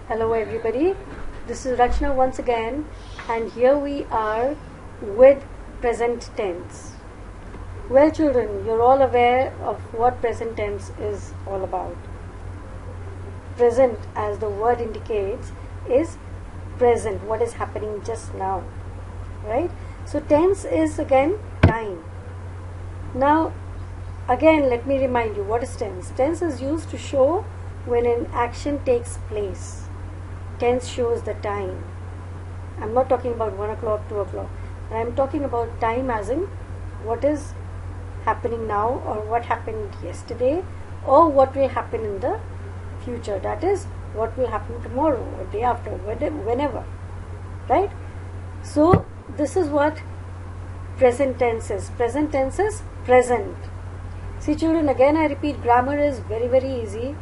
Hello everybody, this is Rachna once again, and here we are with present tense. Well children, you're all aware of what present tense is all about. Present, as the word indicates, is present, what is happening just now, right? So tense is again time. Now again, let me remind you, what is tense? Tense is used to show when an action takes place. Tense shows the time. I'm not talking about 1 o'clock, 2 o'clock. I'm talking about time as in what is happening now, or what happened yesterday, or what will happen in the future. That is, what will happen tomorrow, or day after, whenever. Right? So, this is what present tense is. Present tense is present. See children, again I repeat, grammar is very, very easy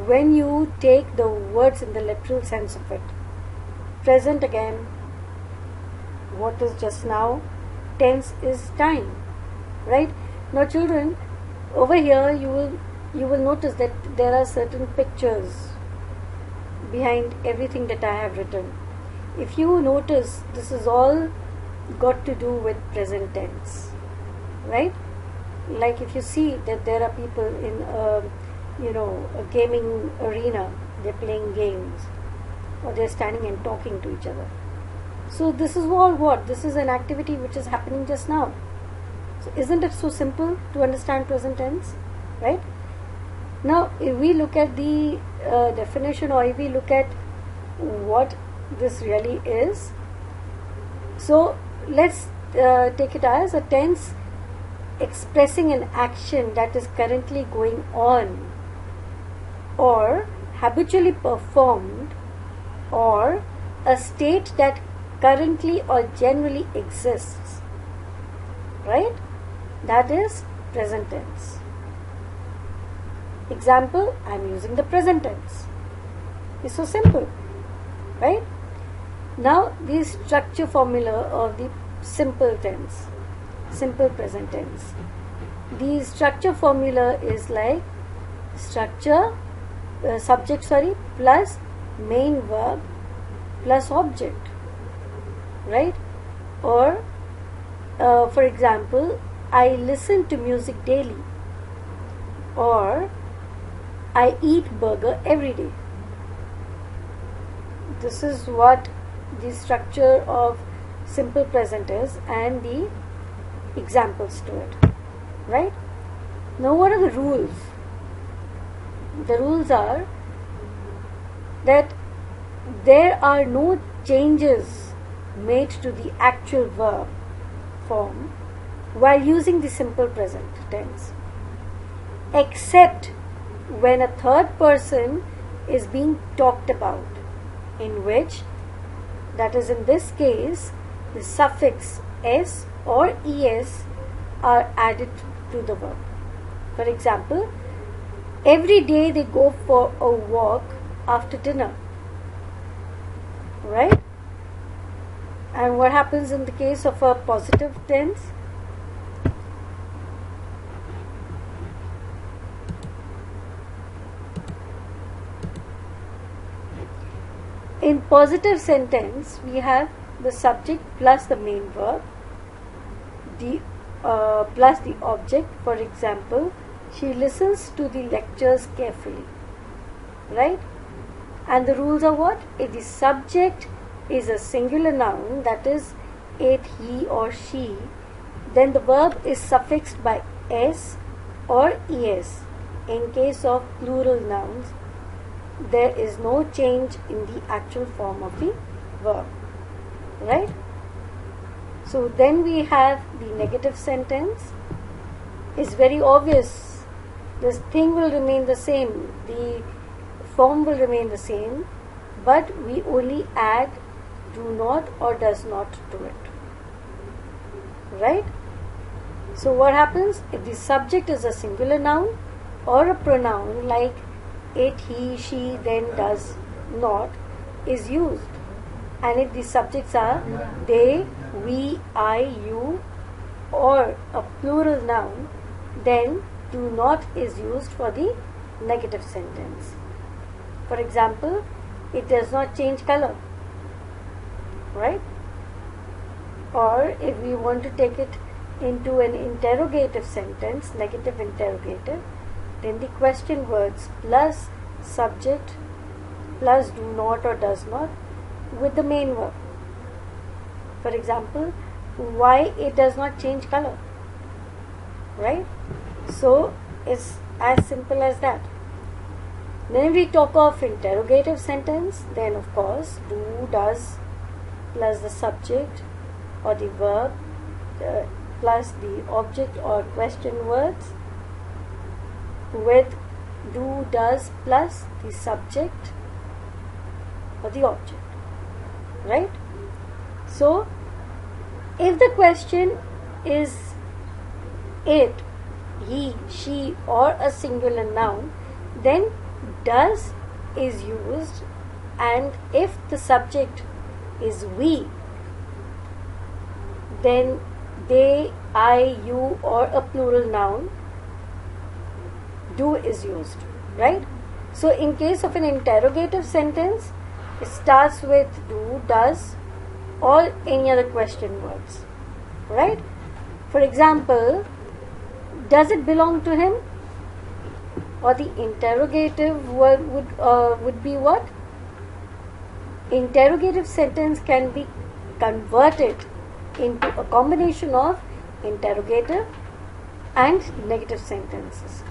when you take the words in the literal sense of it. Present again, what is just now, tense is time, right? Now children, over here you will notice that there are certain pictures behind everything that I have written. If you notice, this is all got to do with present tense, right? Like if you see that there are people in a gaming arena, they're playing games, or they're standing and talking to each other. So this is all what? This is an activity which is happening just now. So isn't it so simple to understand present tense, right? Now if we look at the definition, or if we look at what this really is, so let's take it as a tense expressing an action that is currently going on, or habitually performed, or a state that currently or generally exists, right? That is present tense. Example, I am using the present tense. It's so simple, right? Now the structure formula of the simple tense, simple present tense. The structure formula is like structure, subject plus main verb plus object, right? Or for example, I listen to music daily, or I eat burger every day. This is what the structure of simple present is, and the examples to it, right? Now what are the rules? The rules are that there are no changes made to the actual verb form while using the simple present tense, except when a third person is being talked about, in which, that is in this case, the suffix s or es are added to the verb. For example, every day they go for a walk after dinner, right? And what happens in the case of a positive tense? In positive sentence, we have the subject plus the main verb, plus the object. For example, she listens to the lectures carefully, right? And the rules are what? If the subject is a singular noun, that is it, he or she, then the verb is suffixed by s or es. In case of plural nouns, there is no change in the actual form of the verb, right? So then we have the negative sentence. It's very obvious. This thing will remain the same. The form will remain the same, but we only add do not or does not to it, right? So what happens if the subject is a singular noun or a pronoun like it, he, she, then, does not is used, and if the subjects are they, we, I, you, or a plural noun, then do not is used for the negative sentence. For example, it does not change color, right? Or if we want to take it into an interrogative sentence, negative interrogative, then the question words plus subject plus do not or does not with the main verb. For example, why it does not change color, right? So it's as simple as that. Then we talk of interrogative sentence, then of course do, does plus the subject or the verb plus the object or question words with do, does plus the subject or the object, right? So if the question is it, he, she or a singular noun, then does is used, and if the subject is we, then they, I, you or a plural noun, do is used, right? So in case of an interrogative sentence, it starts with do, does or any other question words, right? For example, does it belong to him? Or the interrogative word would be what? Interrogative sentence can be converted into a combination of interrogative and negative sentences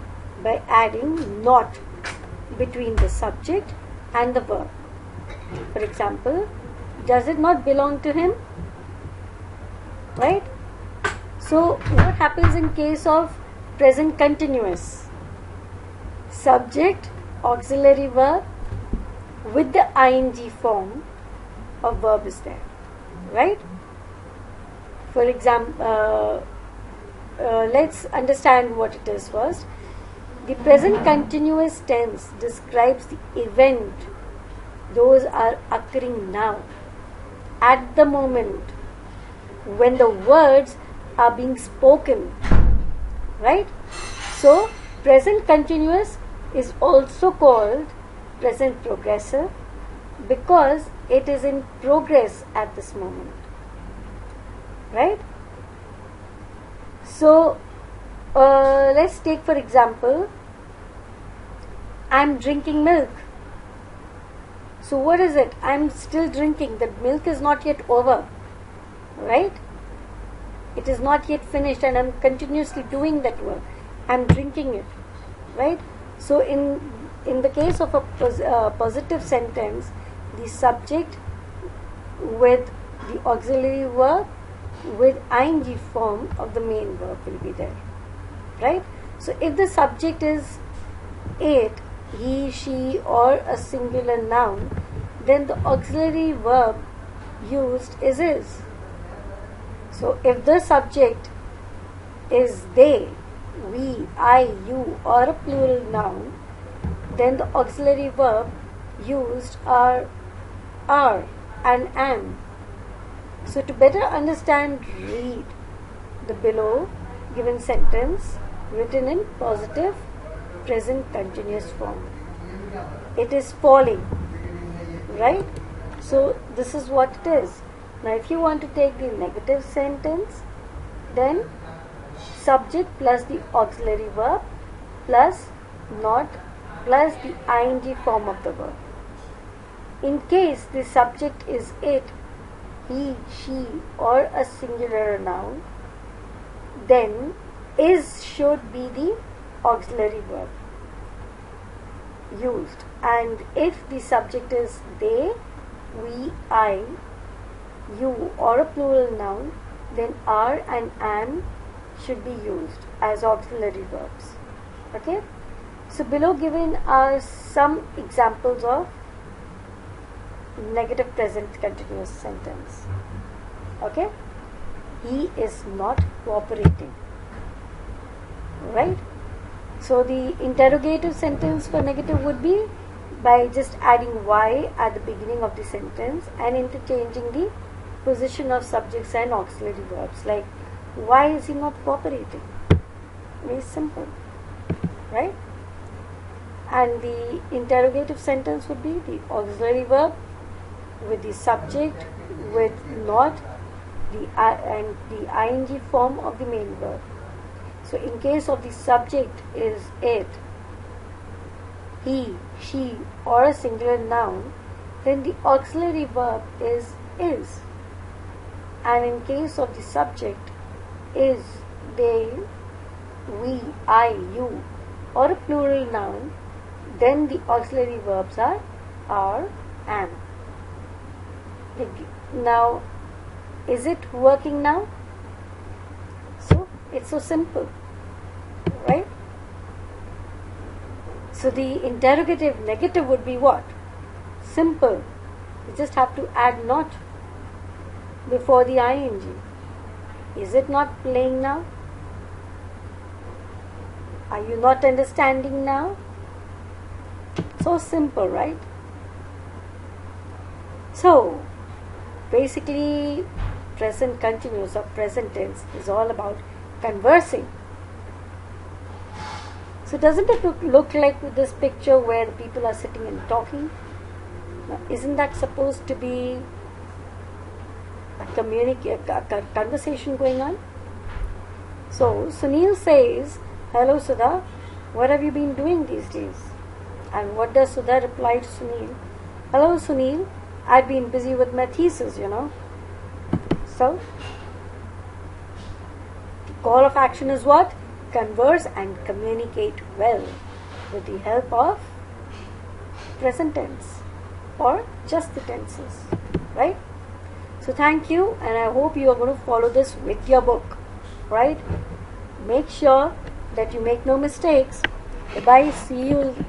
by adding not between the subject and the verb. For example, does it not belong to him? Right? So what happens in case of present continuous? Subject, auxiliary verb with the ing form of verb is there, right? For example, let's understand what it is first. The present continuous tense describes the event. Those are occurring now, at the moment, when the words are being spoken, right? So present continuous is also called present progressive because it is in progress at this moment, right? So let's take for example, I'm drinking milk. So what is it? I'm still drinking. The milk is not yet over, right? It is not yet finished and I'm continuously doing that work. I'm drinking it, right? So in the case of a positive sentence, the subject with the auxiliary verb with ing form of the main verb will be there, right? So if the subject is it, he, she or a singular noun, then the auxiliary verb used is. So if the subject is they, we, I, you or a plural noun, then the auxiliary verb used are and am. So to better understand, read the below given sentence written in positive present continuous form. It is falling, right? So this is what it is. Now if you want to take the negative sentence, then subject plus the auxiliary verb plus not plus the ing form of the verb. In case the subject is it, he, she or a singular noun, then is should be the auxiliary verb used, and if the subject is they, we, I, you or a plural noun, then are and am should be used as auxiliary verbs. Okay, so below given are some examples of negative present continuous sentence. Okay, he is not cooperating, right? So the interrogative sentence for negative would be by just adding y at the beginning of the sentence and interchanging the position of subjects and auxiliary verbs, like why is he not cooperating? Very simple, right? And the interrogative sentence would be the auxiliary verb with the subject with not and the ing form of the main verb. So in case of the subject is it, he, she, or a singular noun, then the auxiliary verb is. And in case of the subject is, they, we, I, you, or a plural noun, then the auxiliary verbs are, am. Now, is it working now? So, it's so simple, right? So, the interrogative negative would be what? Simple. You just have to add not before the ing. Is it not playing now? Are you not understanding now? So simple, right? So, basically, present continuous or present tense is all about conversing. So, doesn't it look like this picture where the people are sitting and talking? Now, isn't that supposed to be a conversation going on? So, Sunil says, "Hello Sudha, what have you been doing these days?" And what does Sudha reply to Sunil? "Hello Sunil, I've been busy with my thesis, So, the call of action is what? Converse and communicate well with the help of present tense or just the tenses, right? So thank you, and I hope you are going to follow this with your book, right? Make sure that you make no mistakes. Bye-bye. See you